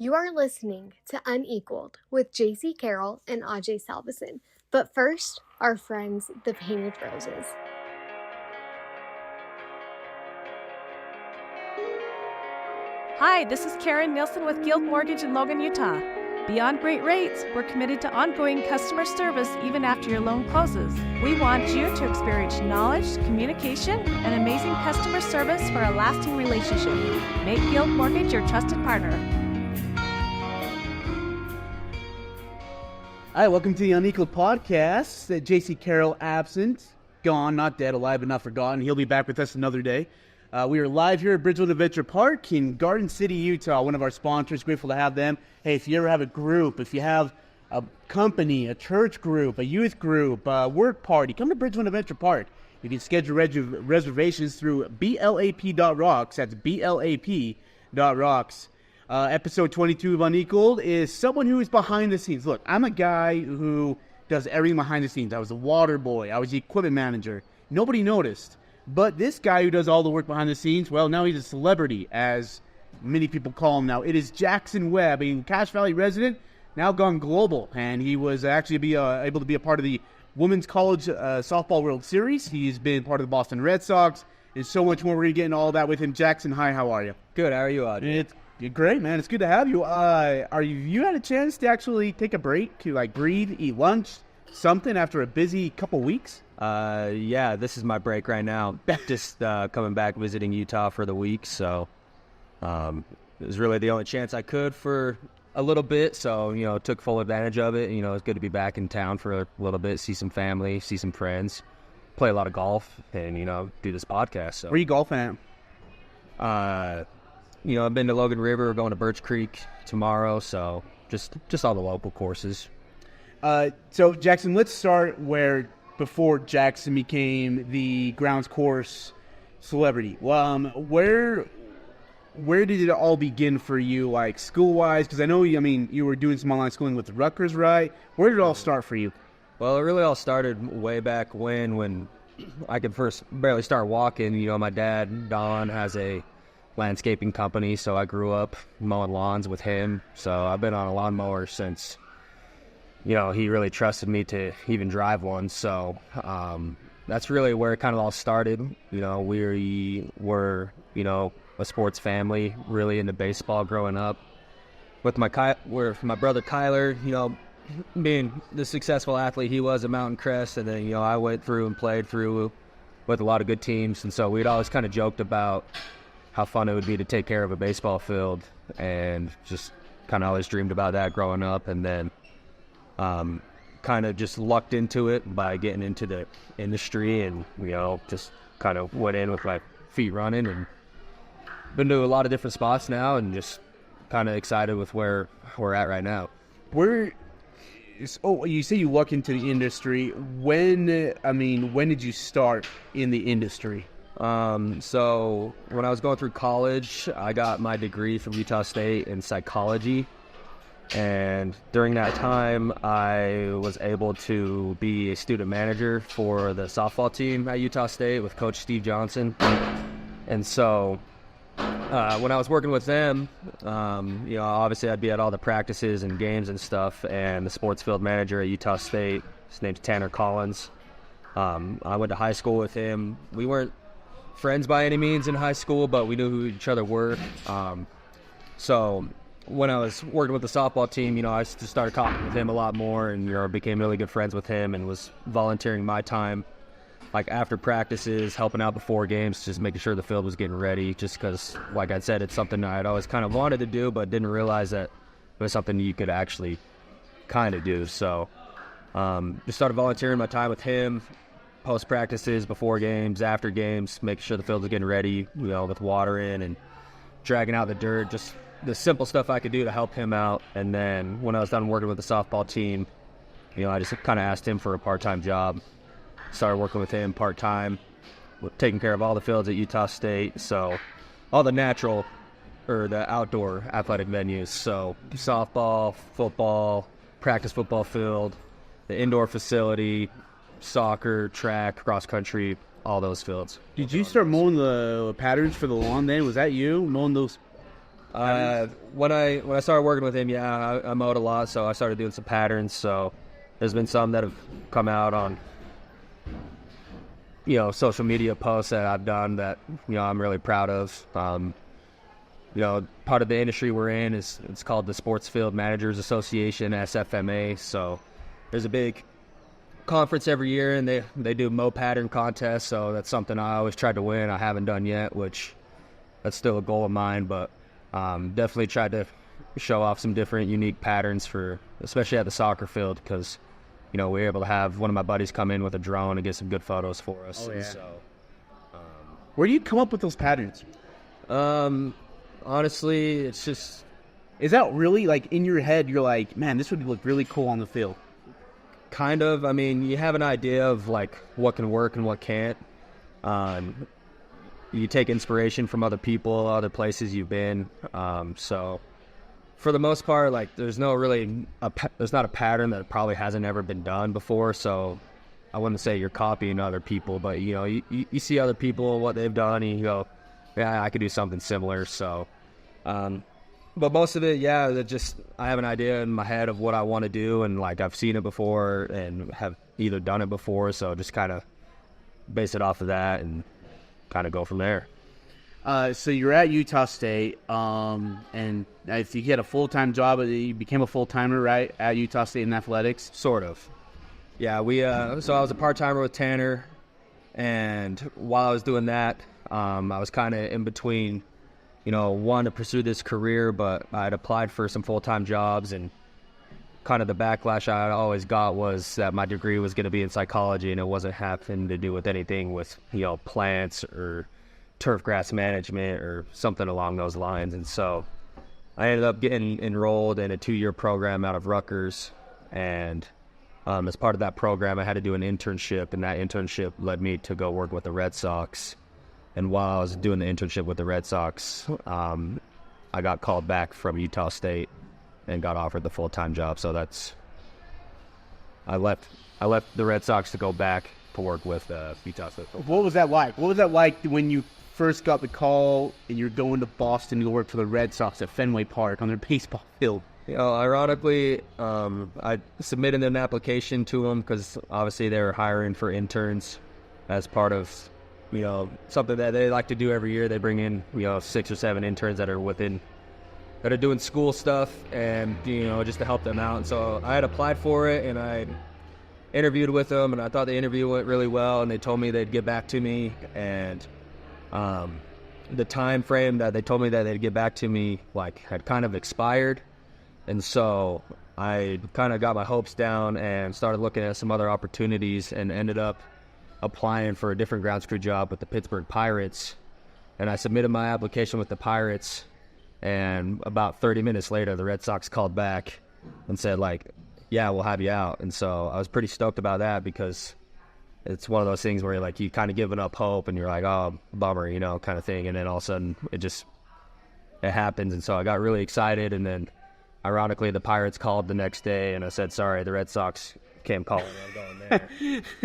You are listening to Unequaled with JC Carroll and Ajay Salveson. But first, our friends, the Painted Roses. Hi, this is Karen Nielsen with Guild Mortgage in Logan, Utah. Beyond great rates, we're committed to ongoing customer service even after your loan closes. We want you to experience knowledge, communication, and amazing customer service for a lasting relationship. Make Guild Mortgage your trusted partner. Hi, welcome to the Unequal Podcast. JC Carroll absent, gone, not dead, alive, but not forgotten. He'll be back with us another day. We are live here at Bridgerland Adventure Park in Garden City, Utah, one of our sponsors. Grateful to have them. Hey, if you ever have a group, if you have a company, a church group, a youth group, a work party, come to Bridgerland Adventure Park. You can schedule reservations through blap.rocks. That's blap.rocks. Episode 22 of Unequaled is someone who is behind the scenes. Look, I'm a guy who does everything behind the scenes. I was a water boy. I was the equipment manager. Nobody noticed. But this guy who does all the work behind the scenes, well, now he's a celebrity, as many people call him now. It is Jaxson Webb, a Cache Valley resident, now gone global. And he was actually able to be a part of the Women's College Softball World Series. He's been part of the Boston Red Sox. And so much more. We're going to get into all that with him. Jaxson, hi, how are you? Good, how are you, Ajay? You're great, man. It's good to have you. You had a chance to actually take a break, to breathe, eat lunch, something after a busy couple weeks? Yeah, this is my break right now. Just coming back, visiting Utah for the week, so it was really the only chance I could for a little bit, so, took full advantage of it. It's good to be back in town for a little bit, see some family, see some friends, play a lot of golf, and, do this podcast. So. Where are you golfing at? I've been to Logan River, we're going to Birch Creek tomorrow, so just all the local courses. So, Jaxson, let's start before Jaxson became the grounds course celebrity. Where did it all begin for you, school-wise? Because I know, you were doing some online schooling with Rutgers, right? Where did it all start for you? Well, it really all started way back when I could first barely start walking. My dad, Don, has a landscaping company, so I grew up mowing lawns with him. So I've been on a lawnmower since... he really trusted me to even drive one. So that's really where it kind of all started. We were, a sports family, really into baseball growing up. With my brother Kyler, being the successful athlete he was at Mountain Crest. And then, I went through and played through with a lot of good teams. And so we'd always kind of joked about how fun it would be to take care of a baseball field. And just kind of always dreamed about that growing up. And then kind of just lucked into it by getting into the industry and, just kind of went in with my feet running and been to a lot of different spots now and just kind of excited with where we're at right now. You say you lucked into the industry. When did you start in the industry? So when I was going through college, I got my degree from Utah State in psychology. And during that time, I was able to be a student manager for the softball team at Utah State with Coach Steve Johnson. And so when I was working with them, obviously I'd be at all the practices and games and stuff. And the sports field manager at Utah State, his name's Tanner Collins. I went to high school with him. We weren't friends by any means in high school, but we knew who each other were. So when I was working with the softball team, I just started talking with him a lot more and, became really good friends with him and was volunteering my time, after practices, helping out before games, just making sure the field was getting ready, just because, like I said, it's something I'd always kind of wanted to do, but didn't realize that it was something you could actually kind of do. So just started volunteering my time with him, post practices, before games, after games, making sure the field was getting ready, with water in and dragging out the dirt, just the simple stuff I could do to help him out. And then when I was done working with the softball team, I just kind of asked him for a part-time job. Started working with him part-time, taking care of all the fields at Utah State. So all the the outdoor athletic venues. So softball, football, practice football field, the indoor facility, soccer, track, cross country, all those fields. Did you start mowing the patterns for the lawn then? Was that you mowing those? When I started working with him, I mowed a lot, so I started doing some patterns. So there's been some that have come out on, social media posts that I've done that, I'm really proud of. Part of the industry we're in it's called the Sports Field Managers Association, SFMA. So there's a big conference every year, and they do mow pattern contests. So that's something I always tried to win. I haven't done yet, which that's still a goal of mine, but definitely tried to show off some different unique patterns especially at the soccer field, because we were able to have one of my buddies come in with a drone and get some good photos for us. Oh, yeah. So, where do you come up with those patterns? honestly, it's just... Is that really, like, in your head, you're like, man, this would look really cool on the field? Kind of. I mean, you have an idea of, like, what can work and what can't. You take inspiration from other people, other places you've been. So for the most part, like, there's not a pattern that probably hasn't ever been done before. So I wouldn't say you're copying other people, but you see other people, what they've done, and you go, yeah, I could do something similar. So, but most of it, I have an idea in my head of what I want to do, and like I've seen it before and have either done it before. So just kind of base it off of that and kind of go from there. So you're at Utah State, and if you get a full-time job, you became a full-timer, right, at Utah State in athletics? Sort of. Yeah, so I was a part-timer with Tanner, and while I was doing that, I was kind of in between, wanting to pursue this career, but I'd applied for some full-time jobs, and kind of the backlash I always got was that my degree was going to be in psychology, and it wasn't having to do with anything with, plants or turf grass management or something along those lines. And so I ended up getting enrolled in a 2-year program out of Rutgers, and as part of that program, I had to do an internship, and that internship led me to go work with the Red Sox. And while I was doing the internship with the Red Sox, I got called back from Utah State and got offered the full-time job. So I left the Red Sox to go back to work with Utah State. What was that like? What was that like when you first got the call and you're going to Boston to work for the Red Sox at Fenway Park on their baseball field? Ironically, I submitted an application to them because obviously they were hiring for interns as part of, something that they like to do every year. They bring in, 6 or 7 interns that are doing school stuff and, just to help them out. And so I had applied for it, and I interviewed with them, and I thought the interview went really well, and they told me they'd get back to me. And the time frame that they told me that they'd get back to me, had kind of expired. And so I kind of got my hopes down and started looking at some other opportunities, and ended up applying for a different grounds crew job with the Pittsburgh Pirates. And I submitted my application with the Pirates, and about 30 minutes later, the Red Sox called back and said, yeah, we'll have you out. And so I was pretty stoked about that, because it's one of those things where you kind of giving up hope, and you're like, oh, bummer, kind of thing. And then all of a sudden it happens. And so I got really excited. And then ironically, the Pirates called the next day, and I said, sorry, the Red Sox came calling me. I'm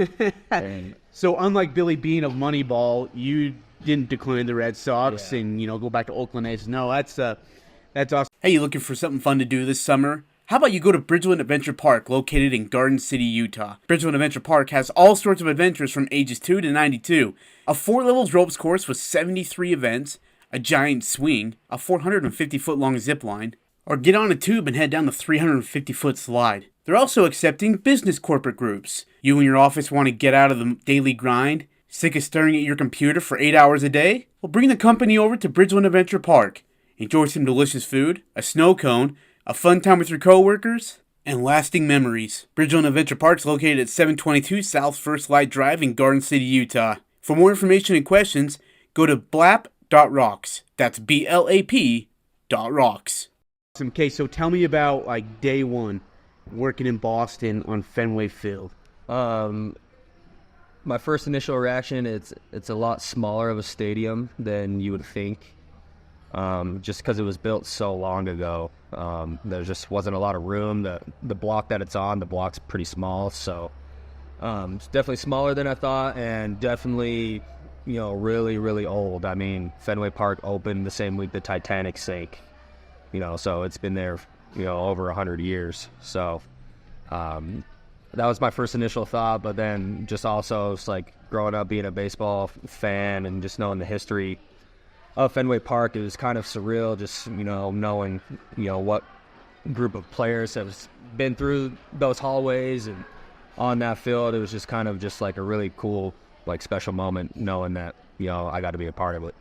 going there. So unlike Billy Beane of Moneyball, you didn't decline the Red Sox and, go back to Oakland A's. No, that's awesome. Hey, you looking for something fun to do this summer? How about you go to Bridgerland Adventure Park, located in Garden City, Utah. Bridgerland Adventure Park has all sorts of adventures from ages 2 to 92. A 4-levels ropes course with 73 events, a giant swing, a 450-foot long zip line, or get on a tube and head down the 350-foot slide. They're also accepting business corporate groups. You and your office want to get out of the daily grind? Sick of staring at your computer for 8 hours a day? Well, bring the company over to Bridgeland Adventure Park. Enjoy some delicious food, a snow cone, a fun time with your coworkers, and lasting memories. Bridgeland Adventure Park is located at 722 South First Light Drive in Garden City, Utah. For more information and questions, go to blap.rocks. That's BLAP.rocks. Okay, so tell me about day one working in Boston on Fenway Field. My first initial reaction, it's a lot smaller of a stadium than you would think, just because it was built so long ago. There just wasn't a lot of room. The block that it's on, the block's pretty small, so it's definitely smaller than I thought, and definitely really, really old. I mean, Fenway Park opened the same week the Titanic sank. so it's been there, over 100 years. So that was my first initial thought. But then just also it's like growing up being a baseball fan and just knowing the history of Fenway Park, it was kind of surreal just, knowing, what group of players have been through those hallways and on that field. It was just kind of just like a really cool, like special moment knowing that, I got to be a part of it.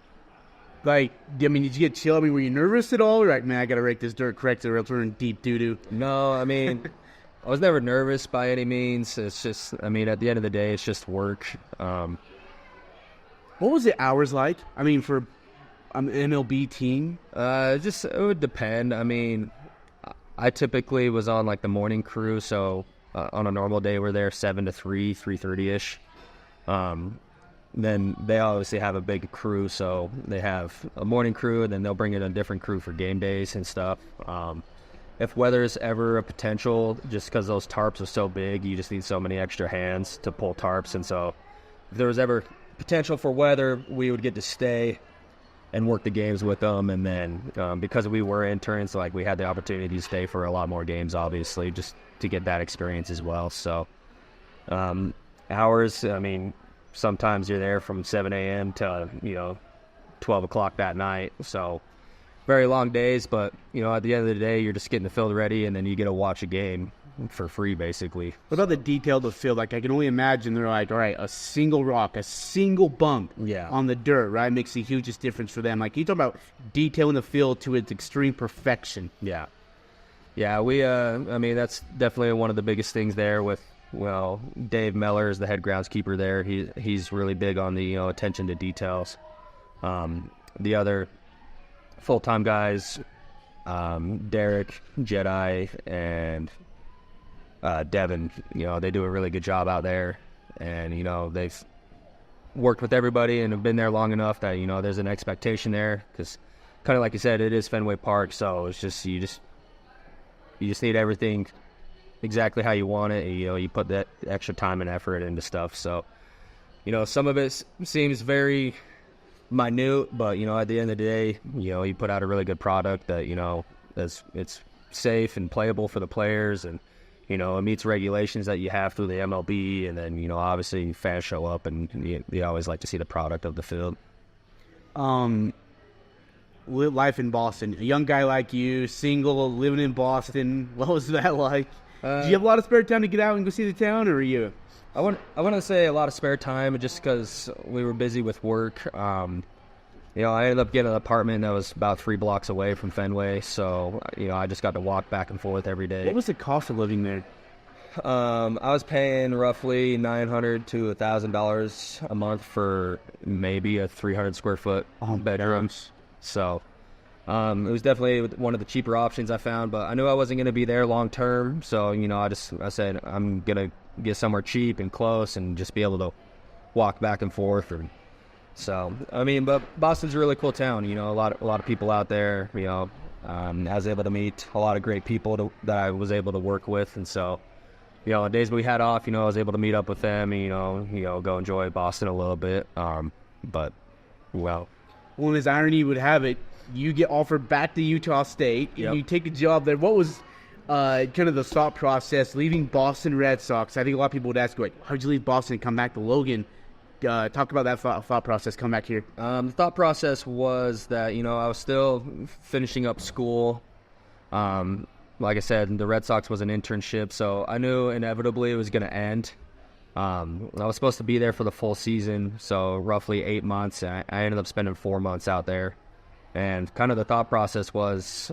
Like, I mean, did you get chill? I mean, were you nervous at all? Or like, man, I got to rake this dirt correct or else we're in deep doo-doo. No, I mean, I was never nervous by any means. It's just, I mean, at the end of the day, it's just work. What was the hours like? I mean, for an MLB team? It would depend. I mean, I typically was on like the morning crew, so on a normal day we're there 7 to 3, 3:30ish. Then they obviously have a big crew, so they have a morning crew, and then they'll bring in a different crew for game days and stuff. If weather's ever a potential, just because those tarps are so big, you just need so many extra hands to pull tarps, and so if there was ever potential for weather, we would get to stay and work the games with them. And then because we were interns, like we had the opportunity to stay for a lot more games, obviously, just to get that experience as well. So hours, I mean, sometimes you're there from 7 a.m. to 12 o'clock that night, so very long days. But at the end of the day, you're just getting the field ready, and then you get to watch a game for free, basically. What about the detail of the field? Like, I can only imagine they're like, all right, a single rock, a single bump on the dirt, right, makes the hugest difference for them. Like, you talk about detailing the field to its extreme perfection. Yeah, we, I mean, that's definitely one of the biggest things there with, Dave Meller is the head groundskeeper there. He's really big on the, attention to details. The other full-time guys, Derek, Jedi, and Devin, they do a really good job out there, and they've worked with everybody and have been there long enough that there's an expectation there, because kind of like you said, it is Fenway Park, so it's just you just need everything exactly how you want it. You put that extra time and effort into stuff, so some of it seems very minute, but at the end of the day, you put out a really good product that it's safe and playable for the players, and it meets regulations that you have through the MLB, and then obviously fans show up, and you always like to see the product of the field. Life in Boston, a young guy like you, single, living in Boston, what was that like? Do you have a lot of spare time to get out and go see the town, or are you? I want to say a lot of spare time, just because we were busy with work. I ended up getting an apartment that was about 3 blocks away from Fenway, so I just got to walk back and forth every day. What was the cost of living there? I was paying roughly $900 to $1,000 a month for maybe a 300 square foot bedroom. So it was definitely one of the cheaper options I found, but I knew I wasn't going to be there long term, so I said I'm gonna get somewhere cheap and close and just be able to walk back and forth. So I mean, but Boston's a really cool town. A lot of people out there. I was able to meet a lot of great people that I was able to work with, and so the days we had off, I was able to meet up with them and go enjoy Boston a little bit. But well, as irony would have it, you get offered back to Utah State, and you take a job there. What was kind of the thought process leaving Boston Red Sox? I think a lot of people would ask, like, how'd you leave Boston and come back to Logan? Talk about that thought process, come back here. The thought process was that, I was still finishing up school. Like I said, the Red Sox was an internship, so I knew inevitably it was going to end. I was supposed to be there for the full season, so roughly 8 months. I ended up spending 4 months out there. And kind of the thought process was,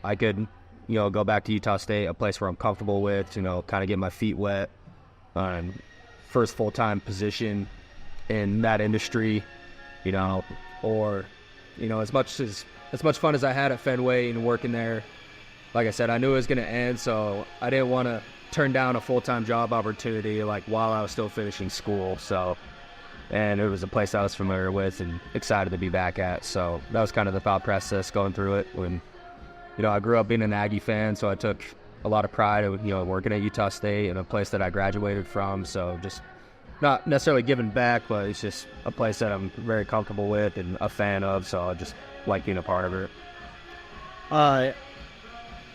I could, go back to Utah State, a place where I'm comfortable with, kind of get my feet wet. First full-time position in that industry, or, as much fun as I had at Fenway and working there, like I said, I knew it was going to end, so I didn't want to turn down a full-time job opportunity, like, while I was still finishing school, and it was a place I was familiar with and excited to be back at, so that was kind of the thought process going through it. When, I grew up being an Aggie fan, so I took a lot of pride in, working at Utah State and a place that I graduated from, so just not necessarily giving back, but it's just a place that I'm very comfortable with and a fan of, so I just like being a part of it. Uh,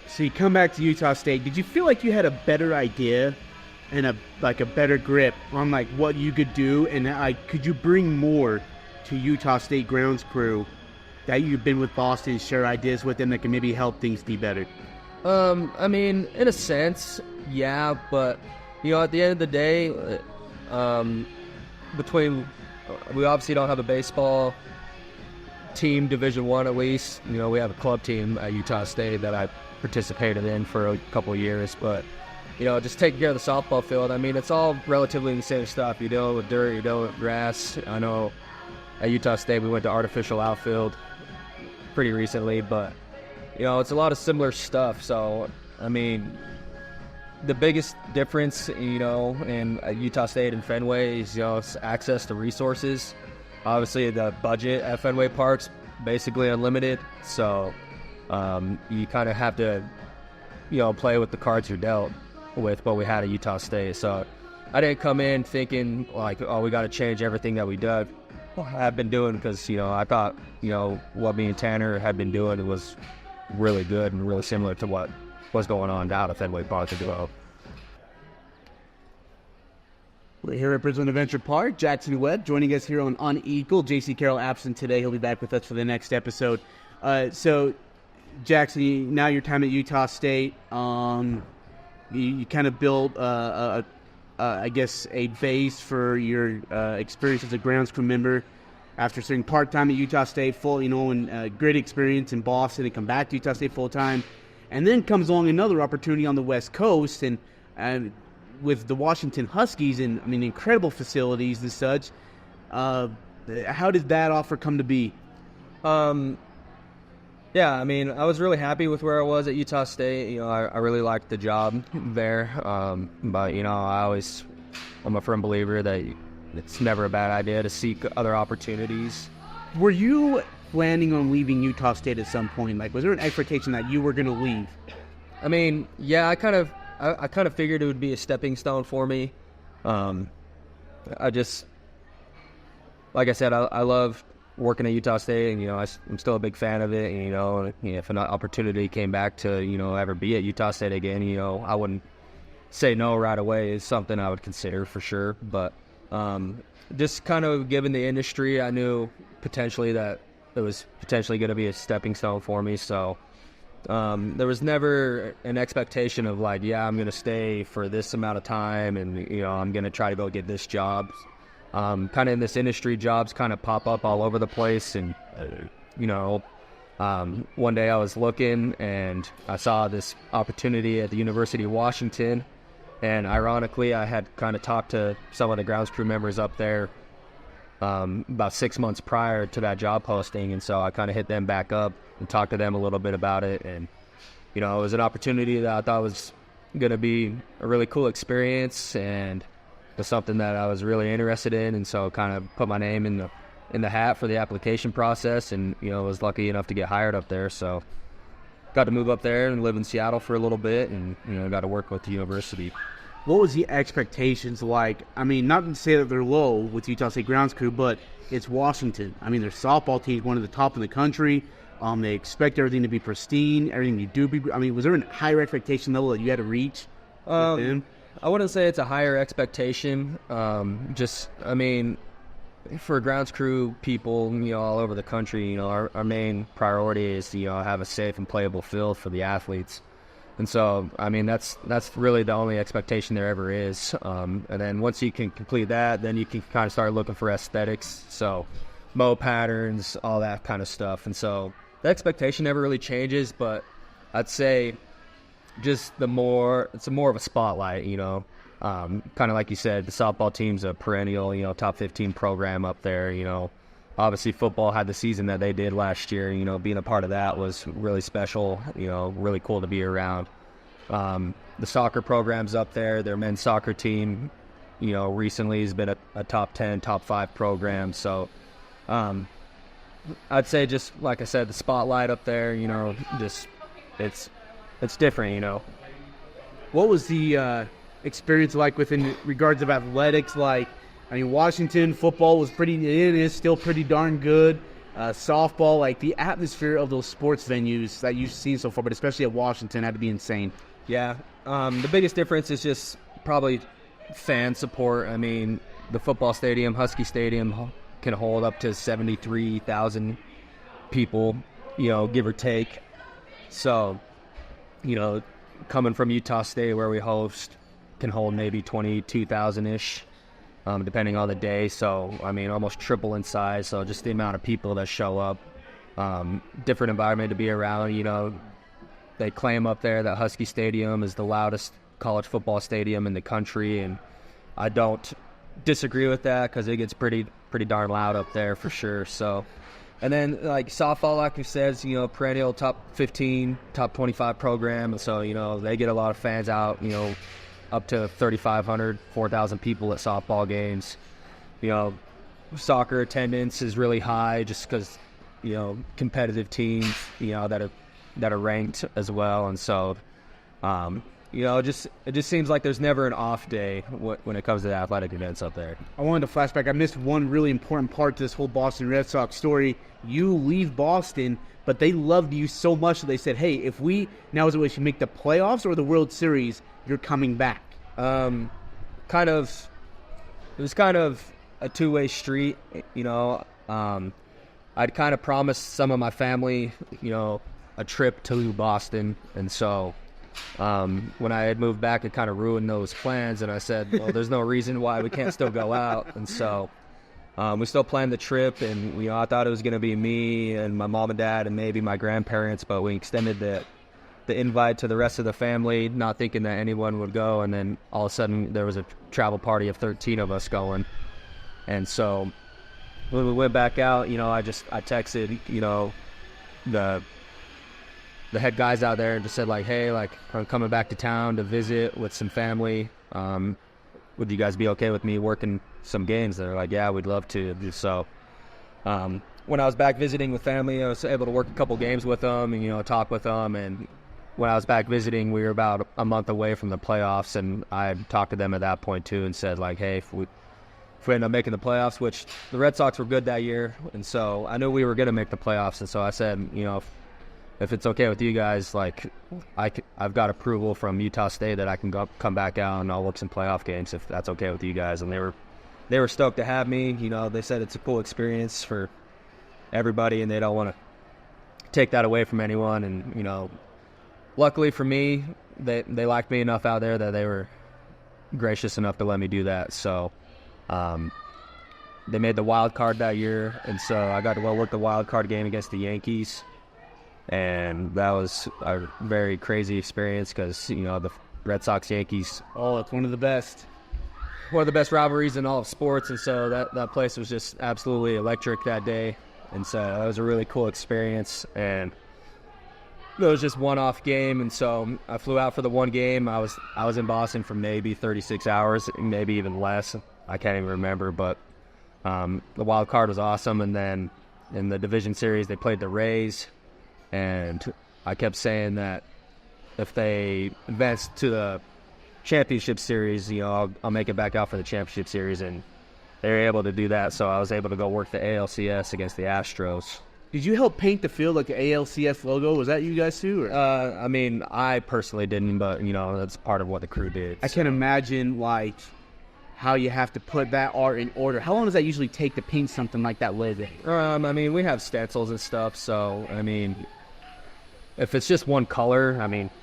so you come back to Utah State. Did you feel like you had a better idea and a better grip on like what you could do, and could you bring more to Utah State grounds crew that you've been with Boston, share ideas with them that can maybe help things be better? I mean, in a sense, yeah, but at the end of the day, we obviously don't have a baseball team, Division I at least. We have a club team at Utah State that I participated in for a couple of years, but just taking care of the softball field, I mean, it's all relatively the same stuff. You're dealing with dirt, you're dealing with grass. I know at Utah State we went to artificial outfield pretty recently, but it's a lot of similar stuff. So I mean, the biggest difference in Utah State and Fenway is it's access to resources. Obviously the budget at Fenway Park's basically unlimited, so you kind of have to play with the cards you're dealt with what we had at Utah State. So I didn't come in thinking like, oh, we got to change everything that we did. I've been doing, because I thought what me and Tanner had been doing was really good and really similar to what was going on down at Fenway Park as well. We're here at Bridgerland Adventure Park. Jaxson Webb joining us here on Unequaled. JC Carroll absent today. He'll be back with us for the next episode. So Jaxson, now your time at Utah State, you kind of built I guess a base for your experience as a grounds crew member after serving part-time at Utah State, full, and great experience in Boston, and come back to Utah State full-time. And then comes along another opportunity on the West Coast, and with the Washington Huskies, and I mean, incredible facilities and such. How did that offer come to be? Yeah, I mean, I was really happy with where I was at Utah State. I really liked the job there. But, I'm a firm believer that it's never a bad idea to seek other opportunities. Were you planning on leaving Utah State at some point? Like, was there an expectation that you were going to leave? I mean, yeah, I kind of figured it would be a stepping stone for me. Like I said, I love working at Utah State, and I'm still a big fan of it. And if an opportunity came back to ever be at Utah State again, I wouldn't say no right away. It's something I would consider for sure. But just kind of given the industry, I knew potentially that it was potentially going to be a stepping stone for me. So there was never an expectation of like, yeah, I'm going to stay for this amount of time, and I'm going to try to go get this job. Kind of in this industry, jobs kind of pop up all over the place, and one day I was looking and I saw this opportunity at the University of Washington, and ironically I had kind of talked to some of the grounds crew members up there about 6 months prior to that job posting, and so I kind of hit them back up and talked to them a little bit about it. And it was an opportunity that I thought was going to be a really cool experience, and was something that I was really interested in, and so kind of put my name in the hat for the application process, and was lucky enough to get hired up there. So got to move up there and live in Seattle for a little bit, and got to work with the university. What was the expectations like? I mean, not to say that they're low with Utah State grounds crew, but it's Washington. I mean, their softball team is one of the top in the country. They expect everything to be pristine, everything you do. I mean, was there a higher expectation level that you had to reach with them? I wouldn't say it's a higher expectation. I mean, for grounds crew people, all over the country, our main priority is to, have a safe and playable field for the athletes. And so, I mean, that's really the only expectation there ever is. And then once you can complete that, then you can kind of start looking for aesthetics. So mow patterns, all that kind of stuff. And so the expectation never really changes, but I'd say just it's more of a spotlight, kind of like you said, the softball team's a perennial, top 15 program up there. Obviously football had the season that they did last year. Being a part of that was really special, really cool to be around. The soccer program's up there. Their men's soccer team, recently has been a top 10, top 5 program. So I'd say, just like I said, the spotlight up there, just it's different, What was the experience like within regards of athletics? Like, I mean, Washington football was it is still pretty darn good. softball, like the atmosphere of those sports venues that you've seen so far, but especially at Washington, had to be insane. Yeah, the biggest difference is just probably fan support. I mean, the football stadium, Husky Stadium, can hold up to 73,000 people, give or take. So, coming from Utah State, where we host, can hold maybe 22,000-ish, depending on the day. So, I mean, almost triple in size. So just the amount of people that show up, different environment to be around. They claim up there that Husky Stadium is the loudest college football stadium in the country, and I don't disagree with that because it gets pretty darn loud up there for sure. So, and then like softball, like you said, perennial top 15, top 25 program, and so they get a lot of fans out. Up to 3,500, 4,000 people at softball games. Soccer attendance is really high just because competitive teams that are ranked as well, and so it just seems like there's never an off day when it comes to the athletic events up there. I wanted to flashback. I missed one really important part to this whole Boston Red Sox story. You leave Boston, but they loved you so much that they said, hey, if we make the playoffs or the World Series, you're coming back. It was kind of a two-way street. I'd kind of promised some of my family, a trip to Boston, and so when I had moved back, it kind of ruined those plans, and I said, well, there's no reason why we can't still go out, and so we still planned the trip, and I thought it was going to be me and my mom and dad and maybe my grandparents, but we extended the invite to the rest of the family, not thinking that anyone would go, and then all of a sudden there was a travel party of 13 of us going, and so when we went back out, I texted, the head guys out there and just said, like, hey, like, I'm coming back to town to visit with some family. Would you guys be okay with me working some games? They're like, yeah, we'd love to. So when I was back visiting with family, I was able to work a couple games with them and, talk with them. And when I was back visiting, we were about a month away from the playoffs, and I talked to them at that point too and said, like, hey, if we end up making the playoffs, which the Red Sox were good that year, and so I knew we were going to make the playoffs, and so I said, if it's okay with you guys, like, I've got approval from Utah State that I can come back out and I'll work some playoff games if that's okay with you guys. And they were stoked to have me. They said it's a cool experience for everybody, and they don't want to take that away from anyone. And luckily for me, they liked me enough out there that they were gracious enough to let me do that. So they made the wild card that year, and so I got to work the wild card game against the Yankees. And that was a very crazy experience because, the Red Sox-Yankees. Oh, it's one of the best rivalries in all of sports. And so that place was just absolutely electric that day. And so that was a really cool experience. And it was just one-off game. And so I flew out for the one game. I was in Boston for maybe 36 hours, maybe even less. I can't even remember. But the wild card was awesome. And then in the division series, they played the Rays. And I kept saying that if they advance to the championship series, I'll make it back out for the championship series, and they were able to do that. So I was able to go work the ALCS against the Astros. Did you help paint the field like the ALCS logo? Was that you guys too? Or? I mean, I personally didn't, but that's part of what the crew did. I can imagine like how you have to put that art in order. How long does that usually take to paint something like that logo? I mean, we have stencils and stuff, so I mean, if it's just one color,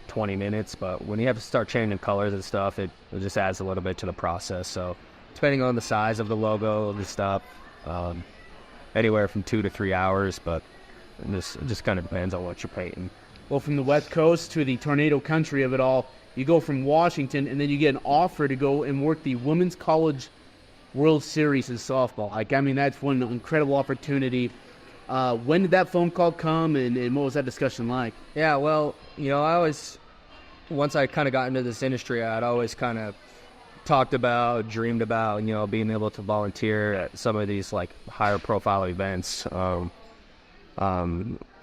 20 minutes, but when you have to start changing colors and stuff, it just adds a little bit to the process. So depending on the size of the logo, the stuff, anywhere from 2 to 3 hours, but it just kind of depends on what you're painting. Well, from the West Coast to the tornado country of it all, you go from Washington, and then you get an offer to go and work the Women's College World Series in softball. That's one incredible opportunity. When did that phone call come, and what was that discussion like? Yeah, well, once I kind of got into this industry, I'd always kind of dreamed about, being able to volunteer at some of these, like, higher profile events.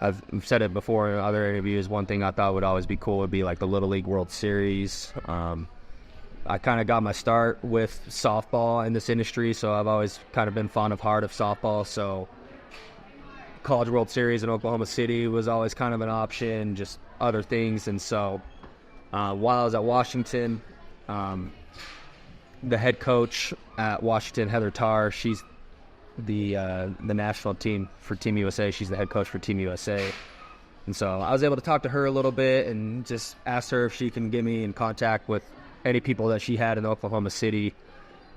I've said it before in other interviews. One thing I thought would always be cool would be, like, the Little League World Series. I kind of got my start with softball in this industry, so I've always kind of been fond of softball, so College World Series in Oklahoma City was always kind of an option, just other things. And so while I was at Washington, the head coach at Washington, Heather Tarr, she's the national team for Team USA. She's the head coach for Team USA. And so I was able to talk to her a little bit and just asked her if she can get me in contact with any people that she had in Oklahoma City.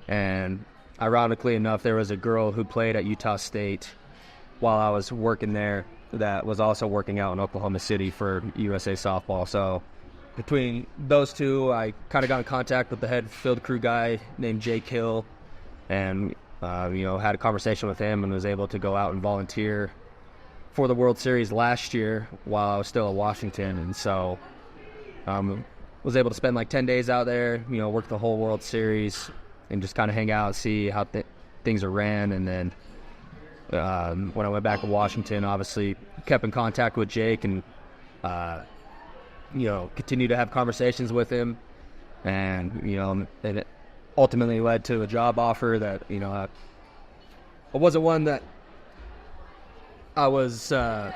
And ironically enough, there was a girl who played at Utah State while I was working there that was also working out in Oklahoma City for USA softball. So between those two, I kind of got in contact with the head field crew guy named Jay Kill, and had a conversation with him and was able to go out and volunteer for the World Series last year while I was still at Washington. And so was able to spend like 10 days out there, work the whole World Series and just kind of hang out, see how things are ran. And then when I went back to Washington, obviously kept in contact with Jake and continue to have conversations with him, and it ultimately led to a job offer that it wasn't one that I was it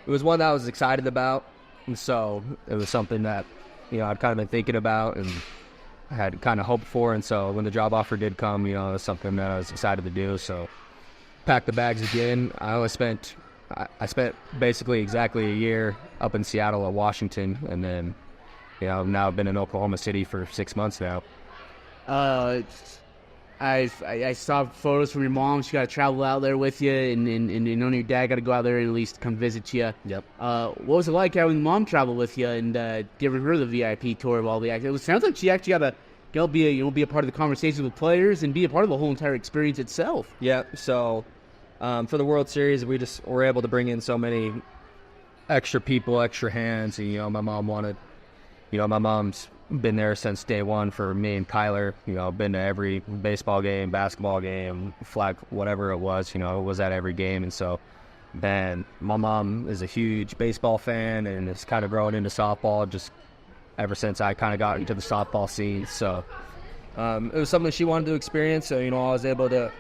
was one that I was excited about, and so it was something that I'd kind of been thinking about and I had kind of hoped for. And so when the job offer did come, it was something that I was excited to do. So packed the bags again. I spent basically exactly a year up in Seattle at Washington, and then now I've been in Oklahoma City for 6 months now. I saw photos from your mom. She got to travel out there with you, and your dad got to go out there and at least come visit you. Yep. What was it like having mom travel with you and giving her the VIP tour of all the acts? It sounds like she actually got to be a part of the conversation with players and be a part of the whole entire experience itself. Yeah. So for the World Series, we just were able to bring in so many extra people, extra hands. And, my mom wanted, my mom's been there since day one for me and Kyler. Been to every baseball game, basketball game, flag, whatever it was, was at every game. And so, man, my mom is a huge baseball fan and is kind of growing into softball just ever since I kind of got into the softball scene. So it was something that she wanted to experience. So, I was able to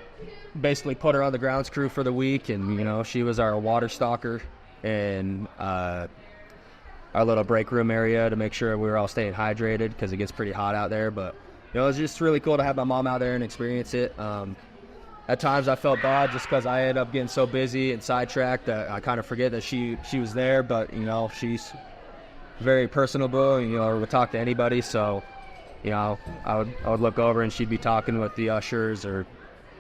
basically put her on the grounds crew for the week, and she was our water stalker in our little break room area to make sure we were all staying hydrated because it gets pretty hot out there. But it was just really cool to have my mom out there and experience it. At times I felt bad just because I ended up getting so busy and sidetracked that I kind of forget that she was there. But she's very personable and would talk to anybody. So I would look over and she'd be talking with the ushers or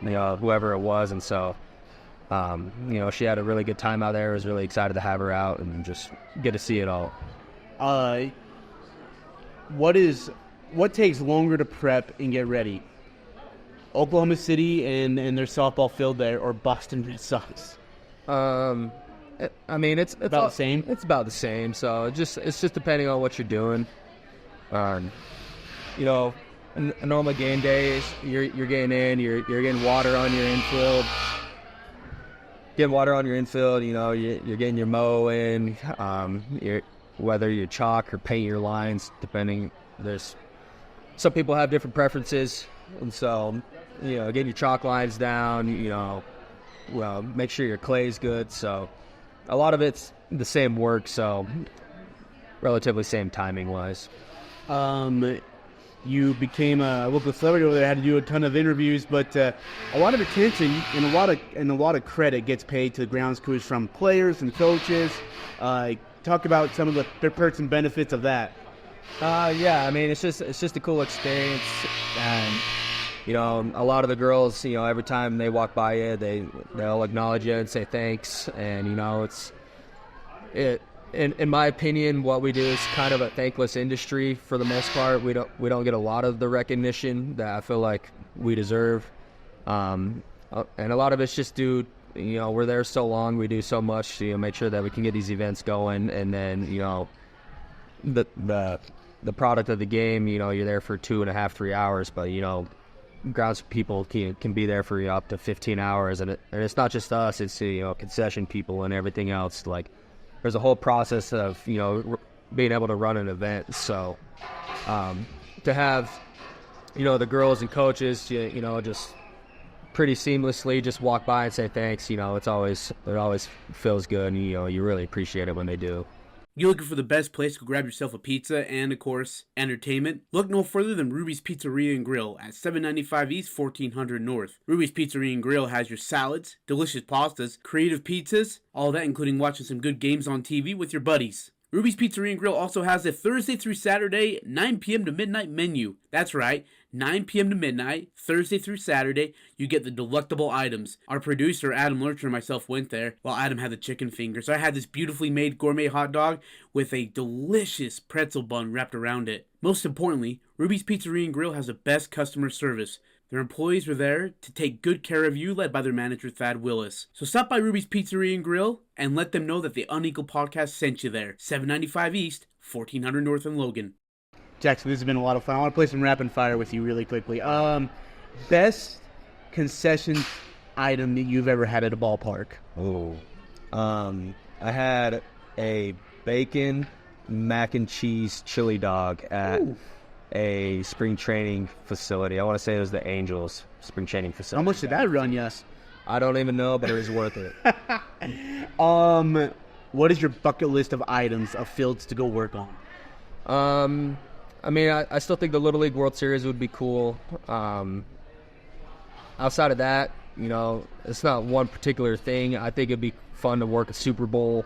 whoever it was. And so she had a really good time out there. I was really excited to have her out and just get to see it all. What takes longer to prep and get ready? Oklahoma City and their softball field there, or Boston Red Sox? It's about the same. It's about the same. So it's just depending on what you're doing. A normal game days, you're getting in, you're getting water on your infield. You're getting your mow in, whether you chalk or paint your lines, depending. There's some people have different preferences, and so getting your chalk lines down, make sure your clay's good. So a lot of it's the same work, so relatively same timing wise. You became a local celebrity over there, had to do a ton of interviews, but a lot of attention and a lot of credit gets paid to the grounds crews from players and coaches. Talk about some of the perks and benefits of that. It's just a cool experience, and a lot of the girls, every time they walk by you, they'll acknowledge you and say thanks, and In my opinion, what we do is kind of a thankless industry for the most part. We don't get a lot of the recognition that I feel like we deserve, and a lot of it's just due. We're there so long, we do so much to make sure that we can get these events going, and then the product of the game. You're there for 2.5, 3 hours, but grounds people can be there for up to 15 hours, and it's not just us. It's concession people and everything else. Like, there's a whole process of being able to run an event. So to have the girls and coaches just pretty seamlessly. Just walk by and say thanks. It always feels good, and you really appreciate it when they do. You looking for the best place to grab yourself a pizza and, of course, entertainment? Look no further than Ruby's Pizzeria and Grill at 795 East, 1400 North. Ruby's Pizzeria and Grill has your salads, delicious pastas, creative pizzas, all that including watching some good games on TV with your buddies. Ruby's Pizzeria and Grill also has a Thursday through Saturday 9 p.m. to midnight menu. That's right, 9 p.m. to midnight, Thursday through Saturday, you get the delectable items. Our producer, Adam Lurcher, and myself went there. Well, Adam had the chicken fingers. I had this beautifully made gourmet hot dog with a delicious pretzel bun wrapped around it. Most importantly, Ruby's Pizzeria and Grill has the best customer service. Their employees are there to take good care of you, led by their manager, Thad Willis. So stop by Ruby's Pizzeria and Grill and let them know that the Unequal Podcast sent you there. 795 East, 1400 North in Logan. Jaxson, this has been a lot of fun. I want to play some rapid fire with you really quickly. Best concession item that you've ever had at a ballpark? Oh, I had a bacon mac and cheese chili dog at a spring training facility. I want to say it was the Angels spring training facility. How much did that run, yes? I don't even know, but it was worth it. What is your bucket list of items of fields to go work on? I still think the Little League World Series would be cool. Outside of that, it's not one particular thing. I think it'd be fun to work a Super Bowl,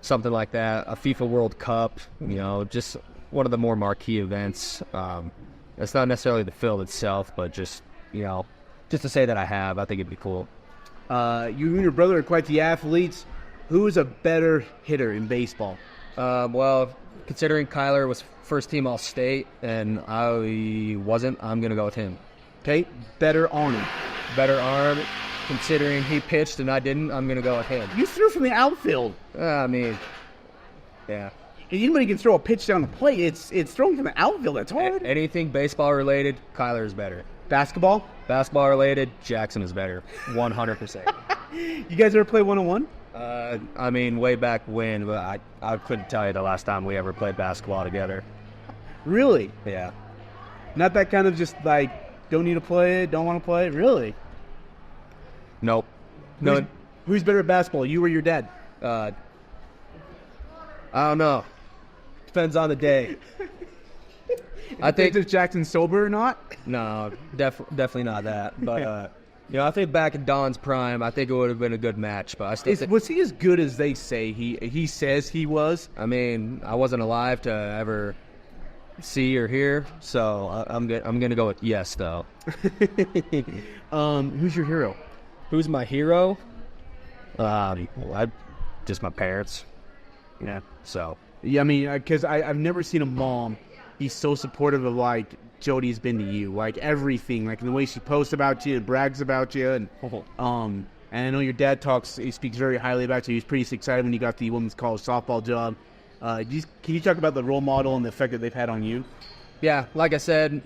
something like that, a FIFA World Cup, just one of the more marquee events. It's not necessarily the field itself, but just to say that I think it'd be cool. You and your brother are quite the athletes. Who is a better hitter in baseball? Well, considering Kyler was first team All-State and I wasn't, I'm going to go with him. Okay, better arm. Better arm. Considering he pitched and I didn't, I'm going to go with him. You threw from the outfield. Yeah. Anybody can throw a pitch down the plate. It's thrown from the outfield. That's hard. Anything baseball related, Kyler is better. Basketball? Basketball related, Jaxson is better. 100%. You guys ever play one-on-one? Way back when, but I couldn't tell you the last time we ever played basketball together. Really? Yeah. Not that kind of just like, don't need to play it, don't want to play it? Really? Nope. No. Who's better at basketball, you or your dad? I don't know. Depends on the day. I think if Jackson's sober or not? No, definitely not that. But I think back in Don's prime, I think it would have been a good match. But I still was he as good as they say he says he was? I wasn't alive to ever see or hear, so I'm gonna go with yes though. Who's your hero? Who's my hero? Just my parents. Yeah. So. Yeah, because I've never seen a mom be so supportive of like Jody's been to you, like everything, like in the way she posts about you and brags about you, and and I know your dad speaks very highly about you. He was pretty excited when you got the women's college softball job. Can you talk about the role model and the effect that they've had on you? Yeah, like I said,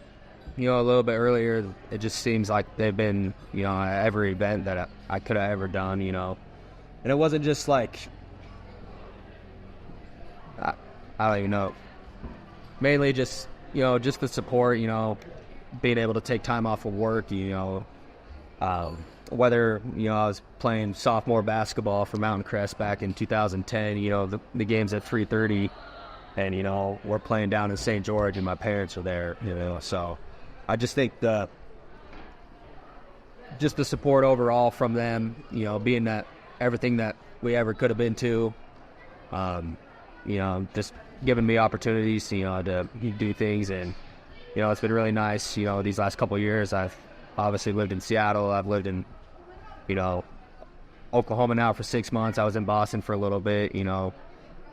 a little bit earlier, it just seems like they've been, at every event that I could have ever done, and it wasn't just like, I don't even know. Mainly just, just the support, being able to take time off of work, whether, I was playing sophomore basketball for Mountain Crest back in 2010, the game's at 3:30 and, we're playing down in St. George and my parents are there, so I just think the support overall from them, being that everything that we ever could have been to, just giving me opportunities, to do things, and it's been really nice. These last couple of years, I've obviously lived in Seattle. I've lived in, Oklahoma now for 6 months. I was in Boston for a little bit.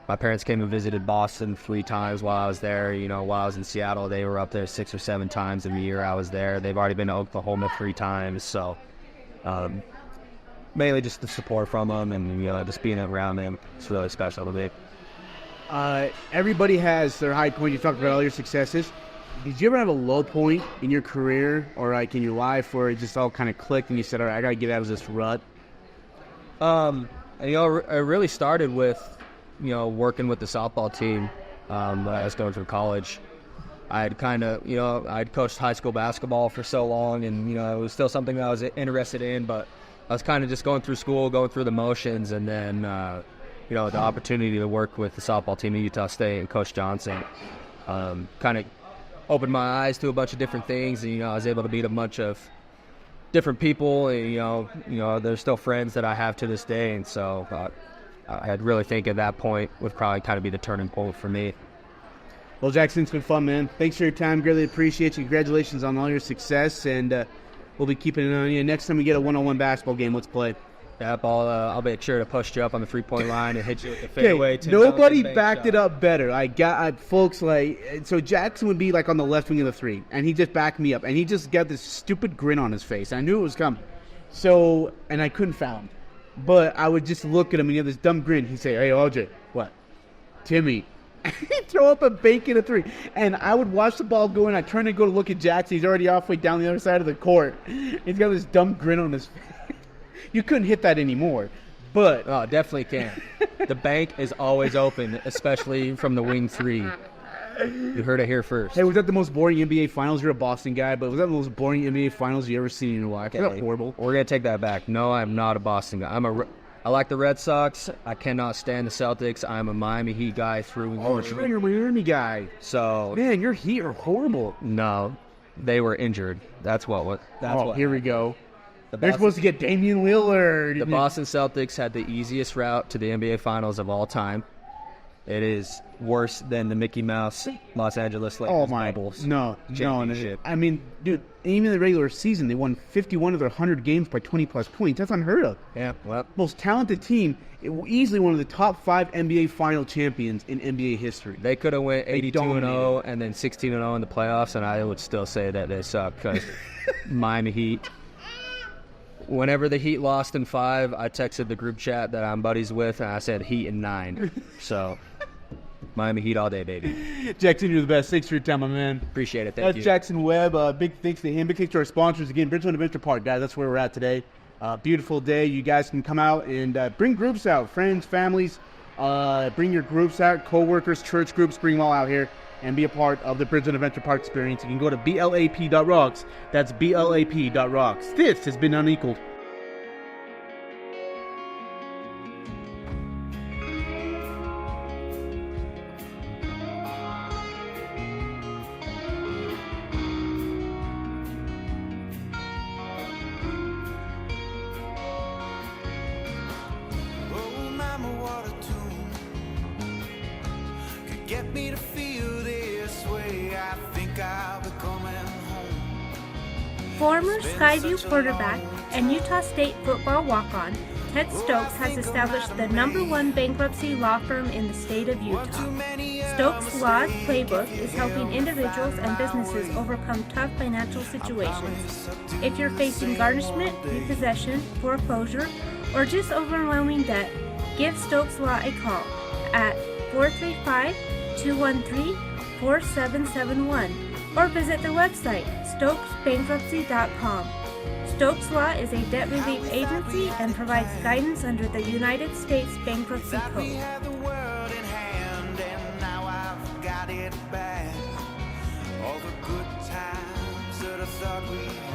My parents came and visited Boston 3 times while I was there. While I was in Seattle, they were up there 6 or 7 times in the year I was there. They've already been to Oklahoma 3 times. So, mainly just the support from them and just being around them. It's really special to me. Everybody has their high point. You talked about all your successes. Did you ever have a low point in your career or like in your life where it just all kind of clicked and you said, all right, I got to get out of this rut? It really started with, working with the softball team when I was going through college. I'd I'd coached high school basketball for so long, and it was still something that I was interested in, but I was kind of just going through school, going through the motions, and then the opportunity to work with the softball team at Utah State and Coach Jaxson kind of opened my eyes to a bunch of different things, and I was able to meet a bunch of different people, and they're still friends that I have to this day, and so I'd really think at that point would probably kind of be the turning point for me. Well, Jaxson, it's been fun, man. Thanks for your time. Greatly appreciate you. Congratulations on all your success, and we'll be keeping an eye on you. Next time we get a one-on-one basketball game, let's play. Yep, I'll make sure to push you up on the 3-point line and hit you with the fadeaway. Nobody backed it up better. Folks, so Jaxson would be like on the left wing of the three, and he just backed me up, and he just got this stupid grin on his face. I knew it was coming. So, and I couldn't foul him. But I would just look at him, and he had this dumb grin. He'd say, "Hey, Ajay, what? Timmy." He'd throw up a bank in a three. And I would watch the ball go in. I'd turn to go to look at Jaxson. He's already halfway down the other side of the court. He's got this dumb grin on his face. You couldn't hit that anymore. But oh, definitely can. The bank is always open, especially from the wing three. You heard it here first. Hey, was that the most boring NBA Finals? You're a Boston guy, but was that the most boring NBA Finals you ever seen in your life? Okay. Was that horrible? We're going to take that back. No, I'm not a Boston guy. I like the Red Sox. I cannot stand the Celtics. I'm a Miami Heat guy through and through. Oh, sure, you're a Miami guy. So, man, your Heat are horrible. No, they were injured. That's what. Here we go. They're supposed to get Damian Lillard. The Boston Celtics had the easiest route to the NBA Finals of all time. It is worse than the Mickey Mouse Los Angeles Lakers Bubbles. No. I mean, dude, even in the regular season, they won 51 of their 100 games by 20-plus points. That's unheard of. Yeah, well. Most talented team, easily one of the top 5 NBA final champions in NBA history. They could have went 82-0 and then 16-0 in the playoffs, and I would still say that they suck because Miami Heat. Whenever the Heat lost in 5, I texted the group chat that I'm buddies with, and I said Heat in 9. So, Miami Heat all day, baby. Jaxson, you're the best. Thanks for your time, my man. Appreciate it. Thank you. That's Jaxson Webb. Big thanks to him. Big thanks to our sponsors. Again, Bridgerland Adventure Park, guys. That's where we're at today. Beautiful day. You guys can come out and bring groups out. Friends, families. Bring your groups out. Co-workers, church groups. Bring them all out here and be a part of the Bridgerland Adventure Park experience. You can go to blap.rocks. That's blap.rocks. This has been Unequaled. Get me to feel this way. I think I'll be coming home. Former Skyview quarterback and Utah State football walk-on Ted Stokes has established the #1 bankruptcy law firm in the state of Utah. Stokes Law's playbook is helping individuals and businesses overcome tough financial situations. If you're facing garnishment, repossession, foreclosure, or just overwhelming debt, give Stokes Law a call at 435-213-4771 or visit their website, stokesbankruptcy.com. Stokes Law is a debt relief agency and provides guidance under the United States Bankruptcy Code. All the good times that I thought we had.